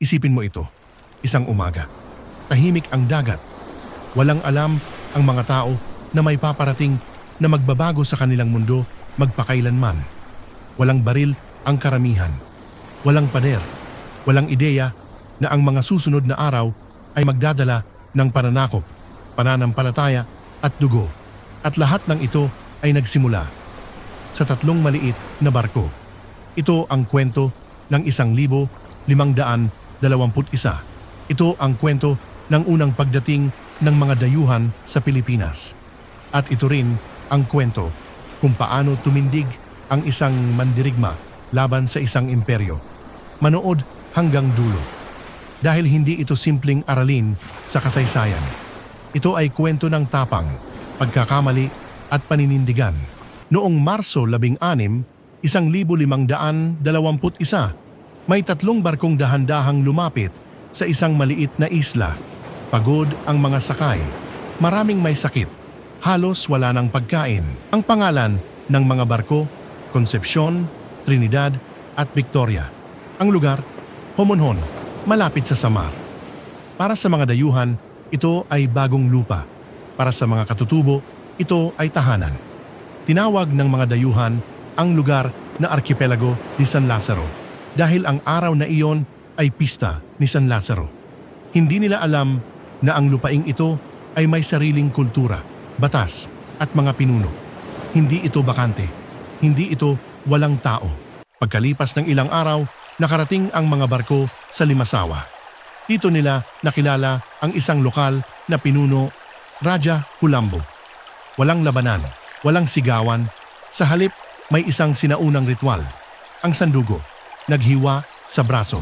Isipin mo ito, isang umaga. Tahimik ang dagat. Walang alam ang mga tao na may paparating na magbabago sa kanilang mundo magpakailanman. Walang baril ang karamihan. Walang pader. Walang ideya na ang mga susunod na araw ay magdadala ng pananakop, pananampalataya at dugo. At lahat ng ito ay nagsimula sa 3 maliit na barko. Ito ang kwento ng 1521. Ito ang kwento ng unang pagdating ng mga dayuhan sa Pilipinas. At ito rin ang kwento kung paano tumindig ang isang mandirigma laban sa isang imperyo. Manood hanggang dulo. Dahil hindi ito simpleng aralin sa kasaysayan. Ito ay kwento ng tapang, pagkakamali at paninindigan. Noong Marso 16, 1521, may 3 barkong dahan-dahang lumapit sa isang maliit na isla. Pagod ang mga sakay. Maraming may sakit. Halos wala ng pagkain. Ang pangalan ng mga barko, Concepcion, Trinidad at Victoria. Ang lugar, Homonhon, malapit sa Samar. Para sa mga dayuhan, ito ay bagong lupa. Para sa mga katutubo, ito ay tahanan. Tinawag ng mga dayuhan ang lugar na Archipelago de San Lazaro dahil ang araw na iyon ay pista ni San Lazaro. Hindi nila alam na ang lupaing ito ay may sariling kultura, batas at mga pinuno. Hindi ito bakante. Hindi ito walang tao. Pagkalipas ng ilang araw, nakarating ang mga barko sa Limasawa. Dito nila nakilala ang isang lokal na pinuno, Raja Hulambo. Walang labanan, walang sigawan. Sa halip, may isang sinaunang ritual. Ang sandugo, naghiwa sa braso.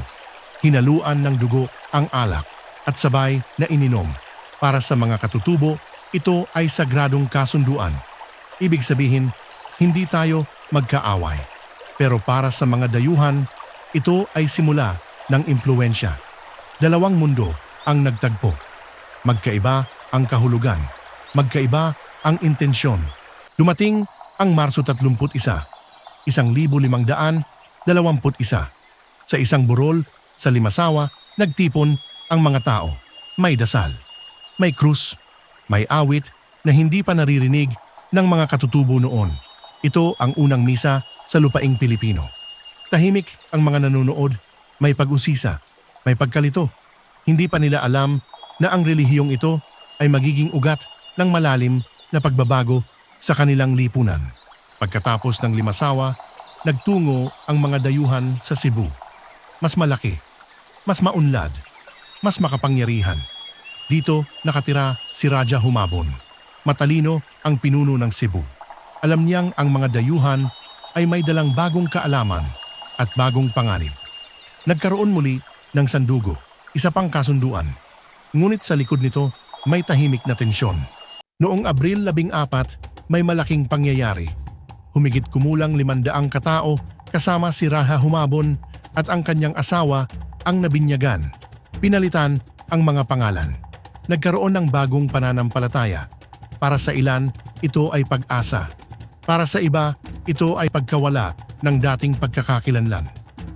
Hinaluan ng dugo ang alak at sabay na ininom. Para sa mga katutubo, ito ay sagradong kasunduan. Ibig sabihin, hindi tayo magkaaway. Pero para sa mga dayuhan, ito ay simula ng impluwensya. 2 mundo ang nagtagpo. Magkaiba ang kahulugan. Magkaiba ang intensyon. Dumating ang Marso 31, 1521. Sa isang burol sa Limasawa, nagtipon ang mga tao. May dasal, may krus, may awit na hindi pa naririnig ng mga katutubo noon. Ito ang unang misa sa lupaing Pilipino. Tahimik ang mga nanonood, may pag-usisa, may pagkalito. Hindi pa nila alam na ang relihiyong ito ay magiging ugat ng malalim na pagbabago sa kanilang lipunan. Pagkatapos ng Limasawa, nagtungo ang mga dayuhan sa Cebu. Mas malaki, mas maunlad, mas makapangyarihan. Dito nakatira si Raja Humabon. Matalino ang pinuno ng Cebu. Alam niyang ang mga dayuhan ay may dalang bagong kaalaman at bagong panganib. Nagkaroon muli ng sandugo, isa pang kasunduan. Ngunit sa likod nito may tahimik na tensyon. Noong Abril 14, may malaking pangyayari. Humigit kumulang 500 katao kasama si Raja Humabon at ang kanyang asawa ang nabinyagan. Pinalitan ang mga pangalan. Nagkaroon ng bagong pananampalataya. Para sa ilan, ito ay pag-asa. Para sa iba, ito ay pagkawala ng dating pagkakakilanlan.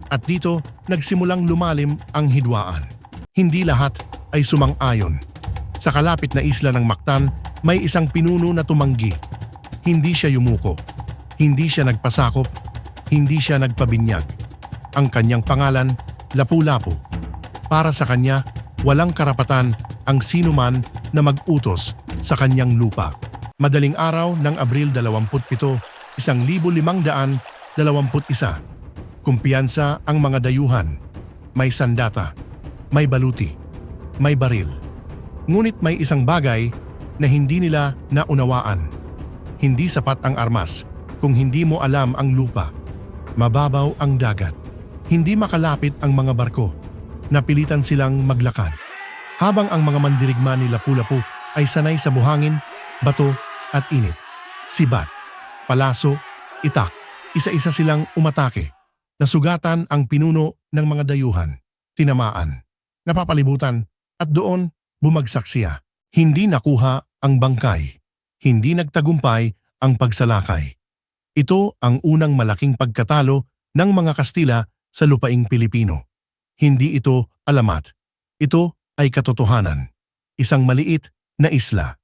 At dito, nagsimulang lumalim ang hidwaan. Hindi lahat ay sumang-ayon. Sa kalapit na isla ng Mactan, may isang pinuno na tumanggi. Hindi siya yumuko. Hindi siya nagpasakop. Hindi siya nagpabinyag. Ang kanyang pangalan, Lapu-Lapu. Para sa kanya, walang karapatan ang sinuman na mag-utos sa kanyang lupa. Madaling araw ng Abril 27, 1521. Kumpiyansa ang mga dayuhan. May sandata, may baluti, may baril. Ngunit may isang bagay na hindi nila naunawaan. Hindi sapat ang armas kung hindi mo alam ang lupa. Mababaw ang dagat. Hindi makalapit ang mga barko. Napilitan silang maglakad. Habang ang mga mandirigma ni Lapu-Lapu ay sanay sa buhangin, bato at init. Sibat, palaso, itak. Isa-isa silang umatake. Nasugatan ang pinuno ng mga dayuhan. Tinamaan. Napapalibutan at doon bumagsak siya. Hindi nakuha ang bangkay. Hindi nagtagumpay ang pagsalakay. Ito ang unang malaking pagkatalo ng mga Kastila sa lupaing Pilipino. Hindi ito alamat. Ito ay katotohanan. Isang maliit na isla.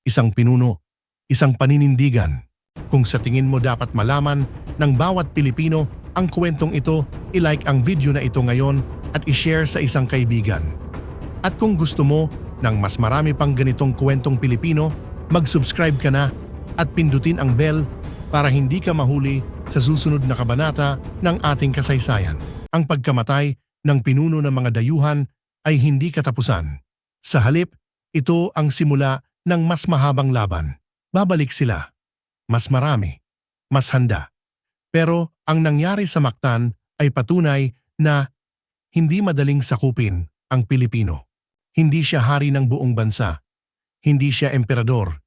Isang pinuno. Isang paninindigan. Kung sa tingin mo dapat malaman ng bawat Pilipino ang kwentong ito, i-like ang video na ito ngayon at i-share sa isang kaibigan. At kung gusto mo ng mas marami pang ganitong kwentong Pilipino, mag-subscribe ka na at pindutin ang bell para hindi ka mahuli sa susunod na kabanata ng ating kasaysayan. Ang pagkamatay ng pinuno ng mga dayuhan ay hindi katapusan. Sa halip, ito ang simula ng mas mahabang laban. Babalik sila. Mas marami. Mas handa. Pero ang nangyari sa Mactan ay patunay na hindi madaling sakupin ang Pilipino. Hindi siya hari ng buong bansa. Hindi siya emperador.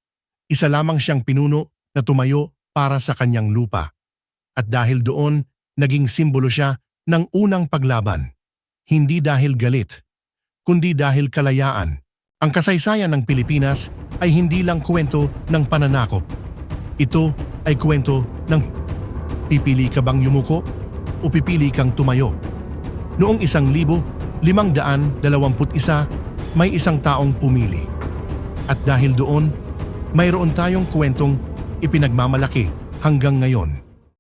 Isa lamang siyang pinuno na tumayo para sa kanyang lupa. At dahil doon, naging simbolo siya ng unang paglaban. Hindi dahil galit, kundi dahil kalayaan. Ang kasaysayan ng Pilipinas ay hindi lang kwento ng pananakop. Ito ay kwento ng pipili ka bang yumuko o pipili kang tumayo. Noong 1521, may isang taong pumili. At dahil doon, mayroon tayong kwentong ipinagmamalaki hanggang ngayon.